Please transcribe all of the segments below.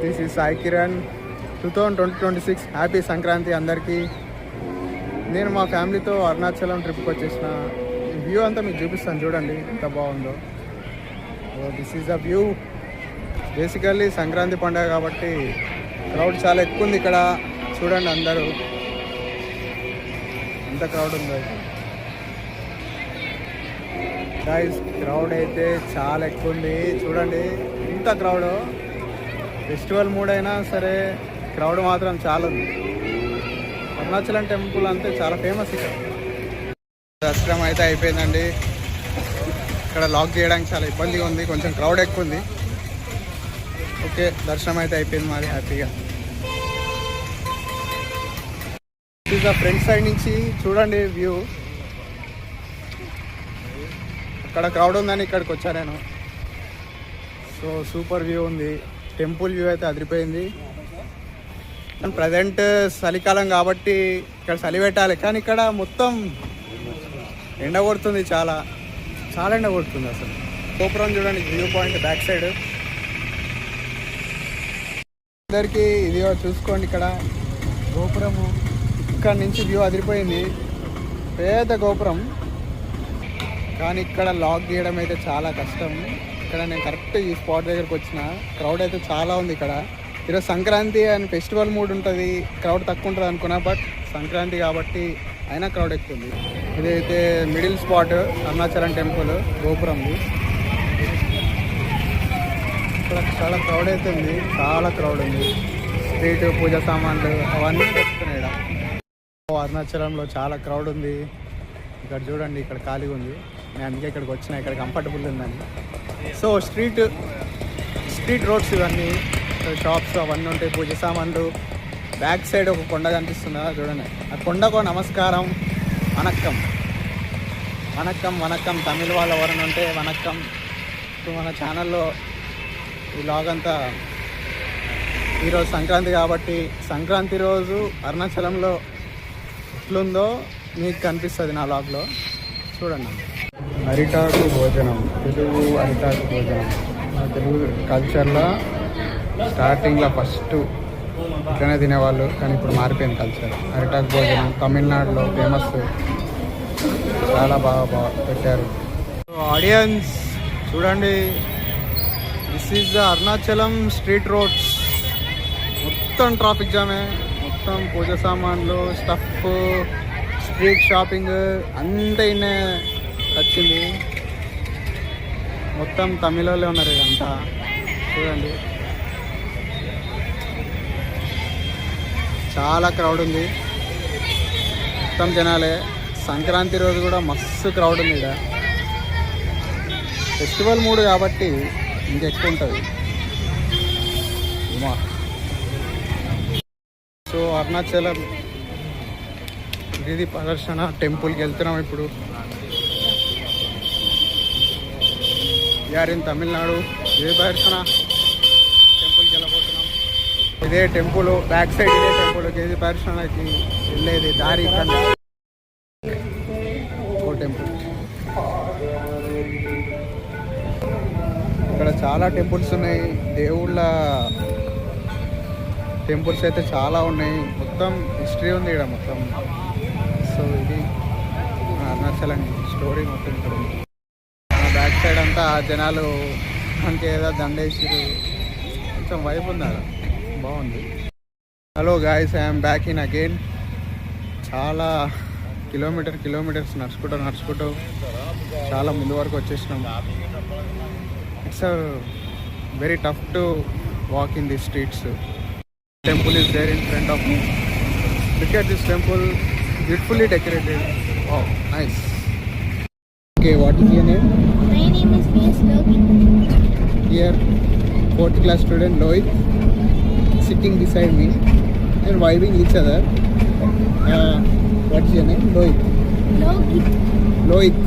This is Sai Kiran. 2026 happy Sankranti అందరికీ. నేను మా ఫ్యామిలీతో అరుణాచలం ట్రిప్కి వచ్చేసిన. వ్యూ అంతా మీకు చూపిస్తాను, చూడండి ఎంత బాగుందో. This is the view. Basically Sankranti పండుగ కాబట్టి క్రౌడ్ చాలా ఎక్కువ ఉంది ఇక్కడ. చూడండి అందరూ ఎంత క్రౌడ్ ఉందో. గైస్, క్రౌడ్ అయితే చాలా ఎక్కువ ఉంది. చూడండి ఎంత క్రౌడ్. ఫెస్టివల్ మూడ్ అయినా సరే క్రౌడ్ మాత్రం చాలా ఉంది. అరుణాచలం టెంపుల్ అంతే చాలా ఫేమస్ ఇక్కడ. దర్శనం అయితే అయిపోయిందండి. ఇక్కడ లాక్ చేయడానికి చాలా ఇబ్బందిగా ఉంది, కొంచెం క్రౌడ్ ఎక్కువ ఉంది. ఓకే, దర్శనం అయితే అయిపోయింది మాది హ్యాపీగా. ఇక ఫ్రంట్ సైడ్ నుంచి చూడండి వ్యూ. అక్కడ క్రౌడ్ ఉందని ఇక్కడికి వచ్చా నేను. సో సూపర్ వ్యూ ఉంది. టెంపుల్ వ్యూ అయితే అదిరిపోయింది. ప్రజెంట్ చలికాలం కాబట్టి ఇక్కడ చలి పెట్టాలి, కానీ ఇక్కడ మొత్తం ఎండ కొడుతుంది, చాలా చాలా ఎండ కొడుతుంది అసలు. గోపురం చూడండి, వ్యూ పాయింట్ బ్యాక్ సైడ్. అందరికీ ఇది చూసుకోండి, ఇక్కడ గోపురము ఇక్కడ నుంచి వ్యూ అదిరిపోయింది. పెద్ద గోపురం, కానీ ఇక్కడ లాక్ చేయడం అయితే చాలా కష్టం. ఇక్కడ నేను కరెక్ట్ ఈ స్పాట్ దగ్గరకు వచ్చిన. క్రౌడ్ అయితే చాలా ఉంది ఇక్కడ. ఈరోజు సంక్రాంతి అని ఫెస్టివల్ మూడ్ ఉంటుంది, క్రౌడ్ తక్కువ ఉంటుంది అనుకున్నా, బట్ సంక్రాంతి కాబట్టి అయినా క్రౌడ్ ఎక్కువ ఉంది. ఇదైతే మిడిల్ స్పాట్ అరుణాచలం టెంపుల్ గోపురంది. ఇక్కడ చాలా క్రౌడ్ అయితే ఉంది, చాలా క్రౌడ్ ఉంది. స్ట్రీట్ పూజ సామాన్లు అవన్నీ పెట్టుకున్నాయి. అరుణాచలంలో చాలా క్రౌడ్ ఉంది. ఇక్కడ చూడండి, ఇక్కడ ఖాళీగా ఉంది. నేను అందుకే ఇక్కడికి వచ్చిన, ఇక్కడ కంఫర్టబుల్ ఉందని. సో స్ట్రీట్ రోడ్స్ ఇవన్నీ, షాప్స్ అవన్నీ ఉంటాయి, పూజ సామాన్లు. బ్యాక్ సైడ్ ఒక కొండ కనిపిస్తుందా చూడండి, ఆ కొండకు నమస్కారం. వనక్కం వనక్కం వనక్కం. తమిళ వాళ్ళు ఎవరైనా ఉంటే వనక్కం. సో మన ఛానల్లో ఈ లాగ్ అంతా ఈరోజు సంక్రాంతి కాబట్టి, సంక్రాంతి రోజు అరుణాచలంలో ఎట్లుందో మీకు కనిపిస్తుంది నా లాగ్లో, చూడండి. అరిటాకు భోజనం, తెలుగు అరిటాకు భోజనం. తెలుగు కల్చర్లో స్టార్టింగ్లో ఫస్ట్ ఇట్లనే తినేవాళ్ళు, కానీ ఇప్పుడు మారిపోయింది కల్చర్. అరిటాకు భోజనం తమిళనాడులో ఫేమస్, చాలా బాగా పెట్టారు. ఆడియన్స్ చూడండి, this is the Arunachalam street roads. మొత్తం ట్రాఫిక్ జామే, మొత్తం పూజ సామాన్లు, స్టఫ్, స్ట్రీట్ షాపింగ్ అంతా ఇన్నే వచ్చింది. మొత్తం తమిళలో ఉన్నారు ఇదంతా, చూడండి చాలా క్రౌడ్ ఉంది. మొత్తం జనాలే. సంక్రాంతి రోజు కూడా మస్తు క్రౌడ్ ఉంది ఇక్కడ. ఫెస్టివల్ మూడ్ కాబట్టి ఇంకెక్కువ ఉంటుంది. సో అరుణాచలం గిరి ప్రదర్శన టెంపుల్కి వెళ్తున్నాం ఇప్పుడు. యార్ ఇన్ తమిళనాడు గిరి ప్రదర్శన టెంపుల్కి వెళ్ళబోతున్నాం. ఇదే టెంపుల్ బ్యాక్ సైడ్, ఇదే టెంపుల్ గిరి ప్రదర్శనకి వెళ్ళేది దారి ఇక్కడ. ఓ టెంపుల్, ఇక్కడ చాలా టెంపుల్స్ ఉన్నాయి, దేవుళ్ళ టెంపుల్స్ అయితే చాలా ఉన్నాయి. మొత్తం హిస్టరీ ఉంది ఇక్కడ మొత్తం. సో ఇది అరుణాచలం స్టోరీ మొత్తం ఇక్కడ ఉంది. బ్యాక్ సైడ్ అంతా జనాలు మనకి ఏదో దండేసిరు, కొంచెం వైపు ఉన్నారు, బాగుంది. Hello guys, I'm back in again. చాలా కిలోమీటర్స్ నడుచుకుంటూ చాలా ముందు వరకు వచ్చేసినాం. It's a very tough to walk in the streets. Temple is there in front of me. Look at this temple, beautifully decorated. Wow, nice. Okay, what is your name? My name is Miss Logan. Here, 4th class student Lohit sitting beside me and vibing each other. What is your name? Lohit. Lohit.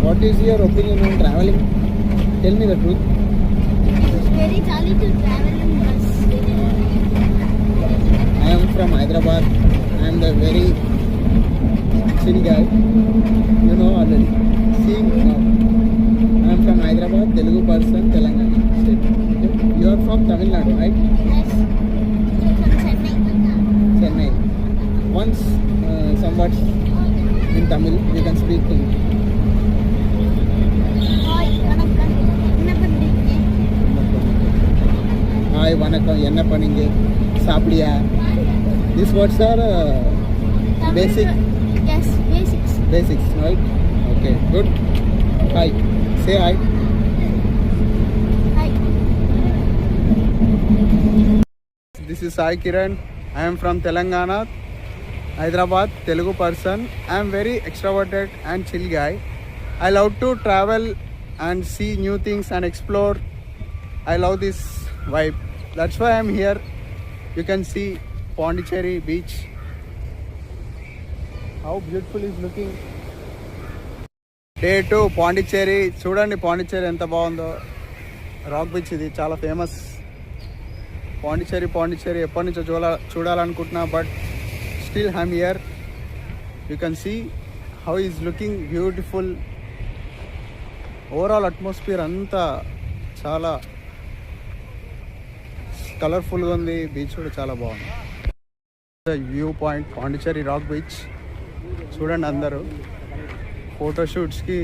What is your opinion on traveling? Tell me the truth. It's very jolly to travel in bus. I am from Hyderabad. I am the very chill guy. You know already. See now. I am from Hyderabad, Telugu person, Telangana state. Okay? You are from? Tamil Nadu, right? Yes. From Chennai. Chennai. Once some words in Tamil, you can speak in Hi, vanakkam. Enna pandrீங்க? Hi, vanakkam, enna panninge, saapdiya. These words are Tamil basic. Yes, basics. Basics, right? Okay, good. Hi. Say hi. Hi. This is Sai Kiran. I am from Telangana, Hyderabad, Telugu person. I am very extroverted and chill guy. I love to travel and see new things and explore. I love this vibe. That's why I am here. You can see Pondicherry beach. How beautiful is looking. Day 2 Pondicherry. చూడండి పాండిచ్చేరి ఎంత బాగుందో. Rock beach ఇది చాలా famous. Pondicherry ఎప్పటి నుంచో చూడాలనుకుంటున్నా, but still I'm here. You can see how is looking beautiful. Overall atmosphere అంతా చాలా కలర్ఫుల్గా ఉంది. బీచ్ కూడా చాలా బాగుంది. View point Pondicherry rock beach. చూడండి అందరూ ఫోటోషూట్స్కి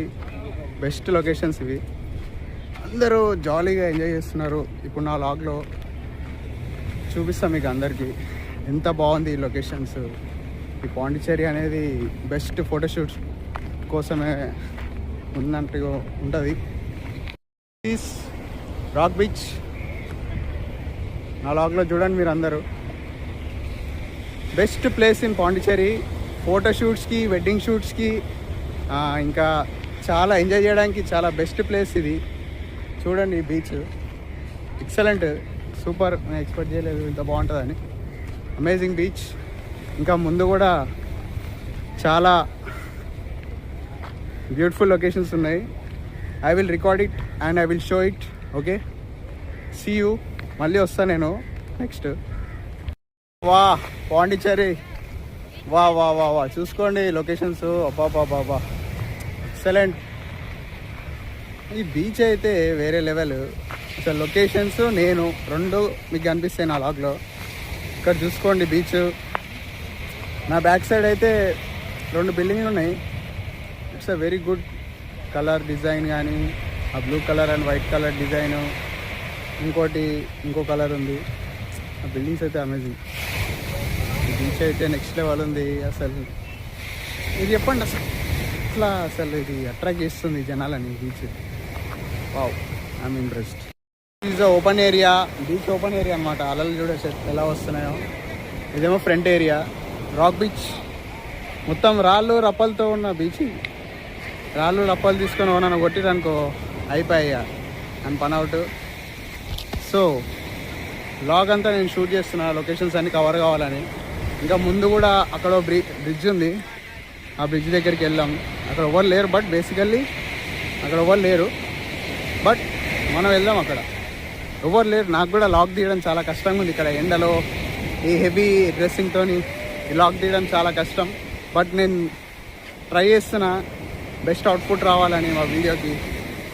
బెస్ట్ లొకేషన్స్ ఇవి. అందరూ జాలీగా ఎంజాయ్ చేస్తున్నారు. ఇప్పుడు నా లాగ్లో చూపిస్తాం మీకు అందరికీ ఎంత బాగుంది ఈ లొకేషన్స్. ఈ పాండిచ్చేరి అనేది బెస్ట్ ఫోటోషూట్స్ కోసమే ఉన్నట్టుగా ఉంటుంది. రాక్ బీచ్ నా లాగ్లో చూడండి మీరు అందరూ. బెస్ట్ ప్లేస్ ఇన్ పాండిచ్చేరి ఫోటోషూట్స్కి, వెడ్డింగ్ షూట్స్కి, ఇంకా చాలా ఎంజాయ్ చేయడానికి చాలా బెస్ట్ ప్లేస్ ఇది. చూడండి ఈ బీచ్ ఎక్సలెంట్, సూపర్. నేను ఎక్స్పెక్ట్ చేయలేదు ఇంత బాగుంటుందని. Amazing beach. ఇంకా ముందు కూడా చాలా బ్యూటిఫుల్ లొకేషన్స్ ఉన్నాయి. I will record it and I will show it. Okay, see you. మళ్ళీ వస్తాను నేను నెక్స్ట్. వా పాండిచ్చేరి, వా వా వా వా చూసుకోండి లొకేషన్స్. అబ్బా ఎక్సలెంట్. ఈ బీచ్ అయితే వేరే లెవెల్. అసలు లొకేషన్స్ నేను రెండు మీకు కనిపిస్తాయి నా లాగ్లో. ఇక్కడ చూసుకోండి బీచ్. నా బ్యాక్ సైడ్ అయితే 2 బిల్డింగ్లు ఉన్నాయి. It's a very good colour design, కానీ ఆ blue colour and white colour design. ఇంకో కలర్ ఉంది. ఆ బిల్డింగ్స్ అయితే అమేజింగ్. ఈ బీచ్ అయితే నెక్స్ట్ లెవెల్ ఉంది. అసలు ఇది చెప్పండి అసలు ఇది అట్రాక్ట్ చేస్తుంది జనాలని beach. Wow, I'm interest. Is open area, beach open area అనమాట. అలలు చూడ ఎలా వస్తున్నాయో. ఇదేమో ఫ్రంట్ ఏరియా. రాక్ బీచ్ మొత్తం రాళ్ళు రప్పలతో ఉన్న బీచ్. రాళ్ళు రప్పలు తీసుకొని నన్ను కొట్టిరనుకో అయిపోయా అని పని అవుట్. సో లాగ్ అంతా నేను షూట్ చేస్తున్నా లొకేషన్స్ అన్ని కవర్ కావాలని. ఇంకా ముందు కూడా అక్కడ బ్రిడ్జ్ ఉంది. ఆ బ్రిడ్జ్ దగ్గరికి వెళ్ళాం. అక్కడ ఎవరు లేరు, బట్ బేసికల్లీ అక్కడ ఎవరు లేరు, బట్ మనం వెళ్దాం. అక్కడ ఎవరు లేరు. నాకు కూడా లాగ్ తీయడం చాలా కష్టంగా ఉంది. ఇక్కడ ఎండలో ఈ హెవీ డ్రెస్సింగ్తో ఈ లాగ్ తీయడం చాలా కష్టం, బట్ నేను ట్రై చేస్తున్నా బెస్ట్ అవుట్పుట్ రావాలని మా వీడియోకి.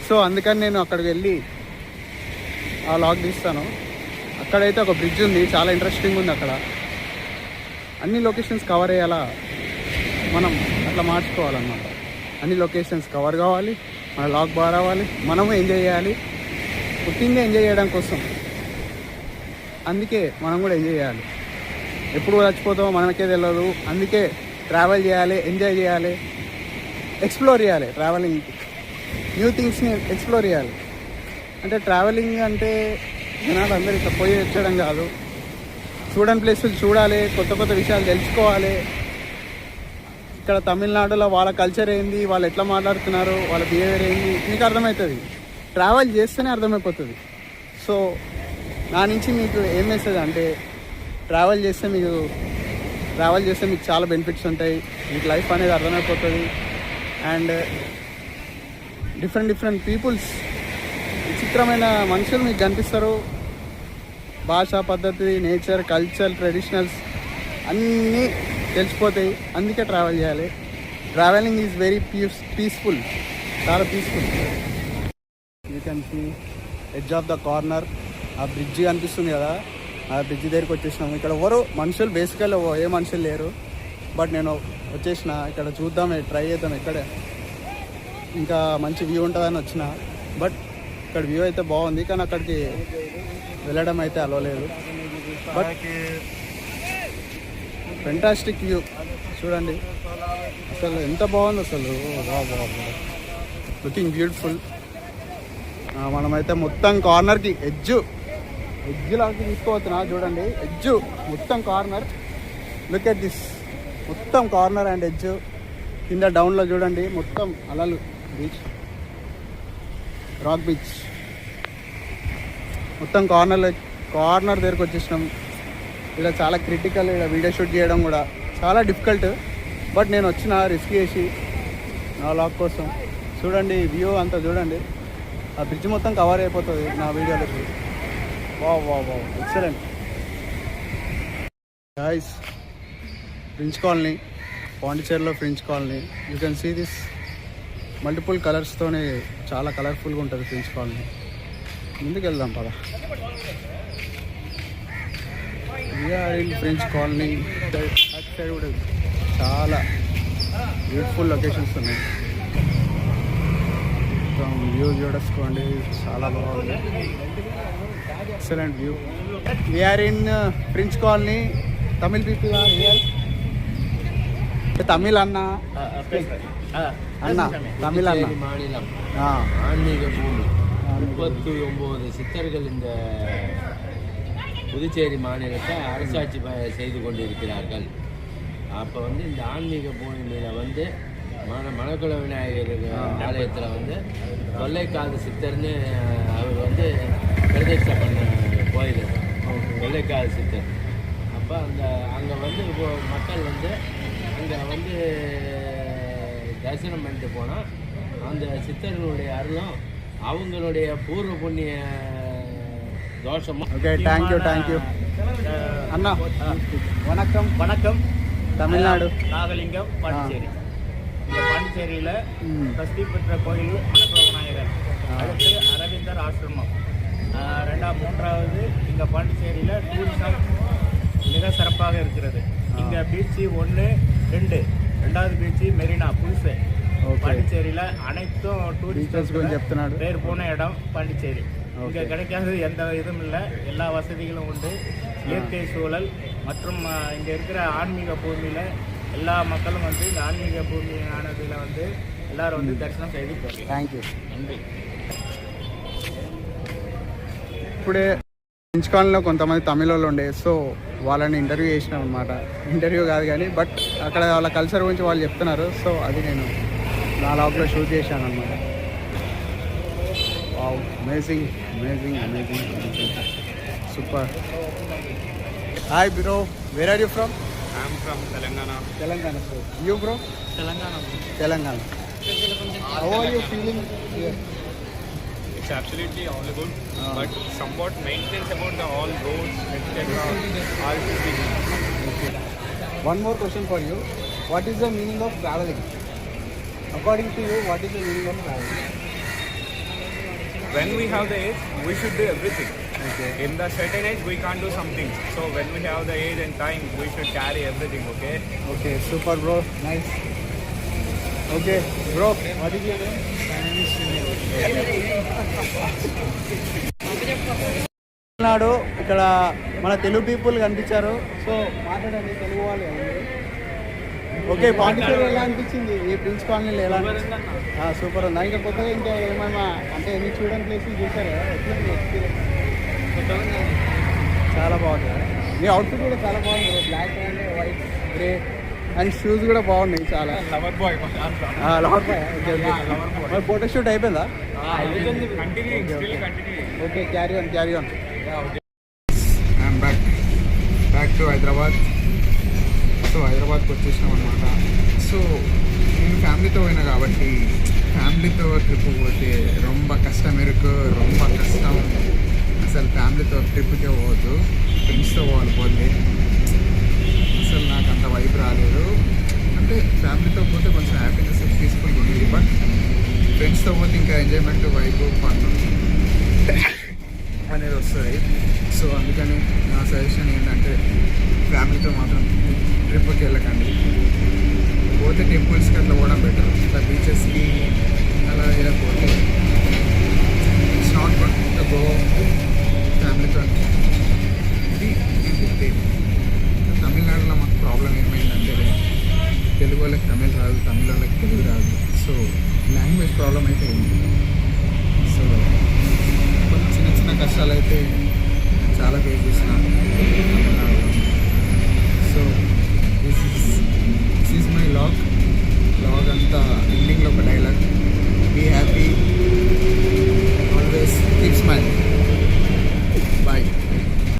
సో అందుకని నేను అక్కడికి వెళ్ళి ఆ లాగ్ తీస్తాను. అక్కడైతే ఒక బ్రిడ్జ్ ఉంది, చాలా ఇంట్రెస్టింగ్ ఉంది. అక్కడ అన్ని లొకేషన్స్ కవర్ అయ్యేలా మనం అట్లా మార్చుకోవాలన్నమాట. అన్ని లొకేషన్స్ కవర్ కావాలి, మన లాగ్ బాగా రావాలి, మనము ఎంజాయ్ చేయాలి. పుట్టిందే ఎంజాయ్ చేయడం కోసం, అందుకే మనం కూడా ఎంజాయ్ చేయాలి. ఎప్పుడు చచ్చిపోతామో మనకే తెలియదు. అందుకే ట్రావెల్ చేయాలి, ఎంజాయ్ చేయాలి, ఎక్స్ప్లోర్ చేయాలి. ట్రావెలింగ్ న్యూ థింగ్స్ని ఎక్స్ప్లోర్ చేయాలి. అంటే ట్రావెలింగ్ అంటే జనాలు అందరూ ఇట్లా పోయి వచ్చడం కాదు. చూడని ప్లేసులు చూడాలి, కొత్త కొత్త విషయాలు తెలుసుకోవాలి. ఇక్కడ తమిళనాడులో వాళ్ళ కల్చర్ ఏంది, వాళ్ళు ఎట్లా మాట్లాడుతున్నారు, వాళ్ళ బిహేవియర్ ఏంది మీకు అర్థమవుతుంది. ట్రావెల్ చేస్తేనే అర్థమైపోతుంది. సో నా నుంచి మీకు ఏం మెసేజ్ అంటే, ట్రావెల్ చేస్తే మీకు చాలా బెనిఫిట్స్ ఉంటాయి. మీకు లైఫ్ అనేది అర్థమైపోతుంది. అండ్ డిఫరెంట్ పీపుల్స్, విచిత్రమైన మనుషులు మీకు కనిపిస్తారు. భాషా పద్ధతి, నేచర్, కల్చర్, ట్రెడిషనల్స్ అన్నీ తెలిసిపోతాయి. అందుకే ట్రావెల్ చేయాలి. ట్రావెలింగ్ ఈజ్ వెరీ పీస్ఫుల్, చాలా peaceful. You can see edge of the corner ఆ బ్రిడ్జి కనిపిస్తుంది కదా, ఆ బ్రిడ్జి దగ్గరికి వచ్చేసినాము. ఇక్కడ ఎవరు మనుషులు బేసికల్ ఏ మనుషులు లేరు, బట్ నేను వచ్చేసిన ఇక్కడ చూద్దాం, ట్రై చేద్దాం ఎక్కడే ఇంకా మంచి వ్యూ ఉంటుందని వచ్చిన. బట్ ఇక్కడ వ్యూ అయితే బాగుంది, కానీ అక్కడికి వెళ్ళడం అయితే అలవలేదు. బట్ ఫెంటాస్టిక్ వ్యూ చూడండి, అసలు ఎంత బాగుంది అసలు, లుకింగ్ బ్యూటిఫుల్. మనమైతే మొత్తం కార్నర్కి ఎడ్జ్ లాగా తీసుకోవచ్చునా, చూడండి ఎడ్జ్ మొత్తం కార్నర్. లుక్ ఎట్ దిస్, మొత్తం కార్నర్ అండ్ ఎడ్జ్. కింద డౌన్లో చూడండి మొత్తం అలలు, బీచ్, రాక్ బీచ్. మొత్తం కార్నర్ దగ్గరకు వచ్చేసినాం. ఇలా చాలా క్రిటికల్, ఇలా వీడియో షూట్ చేయడం కూడా చాలా డిఫికల్ట్. బట్ నేను వచ్చిన రిస్క్ చేసి నా లాగ్ కోసం. చూడండి వ్యూ అంతా చూడండి, ఆ బ్రిడ్జ్ మొత్తం కవర్ అయిపోతుంది నా వీడియోలకి. Wow excellent guys. French colony, పాండిచేరిలో French colony. You can see this multiple కలర్స్తోనే చాలా కలర్ఫుల్గా ఉంటుంది ఫ్రెంచ్ కాలనీ. ముందుకు వెళ్దాం పద. We're in French colony. అటు సైడ్ కూడా చాలా బ్యూటిఫుల్ లొకేషన్స్ ఉన్నాయి. వ్యూ చూడేసుకోండి, చాలా బాగుంది, excellent view. We're in French colony. Tamil people are here. Tamil அண்ணா தமிழ் அண்ணா மாநிலம் ஆன்மீக பூமி. 39 சித்தர்கள் இந்த புதுச்சேரி மாநிலத்தை அரசாட்சி செய்து கொண்டிருக்கிறார்கள். அப்போ வந்து இந்த ஆன்மீக பூமியில் வந்து மணக்குள விநாயகர் ஆலயத்தில் வந்து கொள்ளைக்காது சித்தர்னு அவர் வந்து பிரதிஷ்டை பண்ண கோயில், கொள்ளைக்காது சித்தர். அப்போ அங்கே வந்து இப்போ மக்கள் வந்து அங்கே வந்து தரிசனம் பண்ணிட்டு போனால் அந்த சித்தர்களுடைய அருளும் அவங்களுடைய பூர்வ புண்ணிய தோஷமும். ஓகே, தேங்க்யூ அண்ணா. வணக்கம். தமிழ்நாடு, நாகலிங்கம், பாண்டிச்சேரி. இந்த பாண்டிச்சேரியில் பிரசித்தி பெற்ற கோயில் மணக்குள விநாயகர், அடுத்து அரவிந்தர் ஆசிரமம், மூன்றாவது இங்கே பாண்டிச்சேரியில் டூரிசம் மிக சிறப்பாக இருக்கிறது. இங்கே பீச்சு 1, 2, ரெண்டாவது பீச்சு மெரினா புதுசு. பாண்டிச்சேரியில் அனைத்தும் டூரிஸ்ட் பேர் போன இடம் பாண்டிச்சேரி. இங்கே கிடைக்காத எந்த இதுவும் இல்லை, எல்லா வசதிகளும் உண்டு. இயற்கை சூழல் மற்றும் இங்கே இருக்கிற ஆன்மீக பூமியில் எல்லா மக்களும் வந்து இந்த ஆன்மீக பூமியானதில் வந்து எல்லாரும் வந்து தரிசனம் செய்து போகிறோம். தேங்க்யூ. நன்றி. ఇప్పుడే ఫ్రెంచ్ కాలనీలో కొంతమంది తమిళ వాళ్ళు ఉండే, సో వాళ్ళని ఇంటర్వ్యూ చేసినాం అనమాట. ఇంటర్వ్యూ కాదు కానీ, బట్ అక్కడ వాళ్ళ కల్చర్ గురించి వాళ్ళు చెప్తున్నారు. సో అది నేను నా లాగ్లో షూట్ చేశాను అనమాట. Wow, amazing super. Hi bro, where are you from? I'm from Telangana. Telangana, sir. You bro? Telangana. How are you feeling here? It's absolutely all good, but somewhat maintenance about the all roads, etc. all should be. Okay. One more question for you. What is the meaning of traveling? According to you, what is the meaning of traveling? When we have the age, we should do everything. Okay. In the certain age, we can't do something. So when we have the age and time, we should carry everything. Okay, super bro. Nice. Okay, bro. What is your name? Tamil Nadu. ఇక్కడ మన Telugu people కనిపించారు, so మాట్లాడండి తెలుగు వాళ్ళు. Okay, Pondicherry ఎలా అనిపించింది? ఈ prince కాలనీలో ఎలా అనిపించింది? సూపర్ ఉందా? ఇంకా కొత్తగా ఇంకా ఏమైనా అంటే ఎన్ని చూడని ప్లేసులు చూసారు కదా, ఎట్లా ఎక్స్పీరియన్స్? చాలా బాగుంది. మీ అవుట్ఫిట్ కూడా చాలా బాగుంది, black and white, grey and shoes కూడా బాగున్నాయి చాలా. Lover boy. Okay okay. Photoshoot అయిపోయిందా? Okay, carry on. I'm back to Hyderabad. So హైదరాబాద్కి వచ్చేసినాం అనమాట. సో నేను ఫ్యామిలీతో పోయినా కాబట్టి, ఫ్యామిలీతో ట్రిప్ పోతే రొంబ కష్టం ఇరుకు, రొంబ కష్టం. అసలు ఫ్యామిలీతో ట్రిప్కే పోవద్దు, ఫ్రెండ్స్తో పోతే అసలు నాకు అంత వైబ్ రాలేదు. అంటే ఫ్యామిలీతో పోతే కొంచెం హ్యాపీనెస్ పీస్ఫుల్గా ఉండేది, బట్ ఫ్రెండ్స్తో పోతే ఇంకా ఎంజాయ్మెంట్, వైబ్, ఫన్. అనేది వస్తుంది. సో అందుకని నా సజెషన్ ఏంటంటే ఫ్యామిలీతో మాత్రం ట్రిప్కి వెళ్ళకండి. పోతే టెంపుల్స్కి అట్లా పోవడం బెటర్. ఇట్లా బీచెస్కి అలా ఇలా పోతే it's not good to go ఫ్యామిలీతో. ఇది తమిళనాడులో మాకు ప్రాబ్లం ఏమైందంటే తెలుగు వాళ్ళకి తమిళ్ రాదు, తమిళ వాళ్ళకి తెలుగు రాదు. సో లాంగ్వేజ్ ప్రాబ్లం అయితే ఉంది. సో కొన్ని చిన్న చిన్న కష్టాలు అయితే చాలా ఫేస్ చేసిన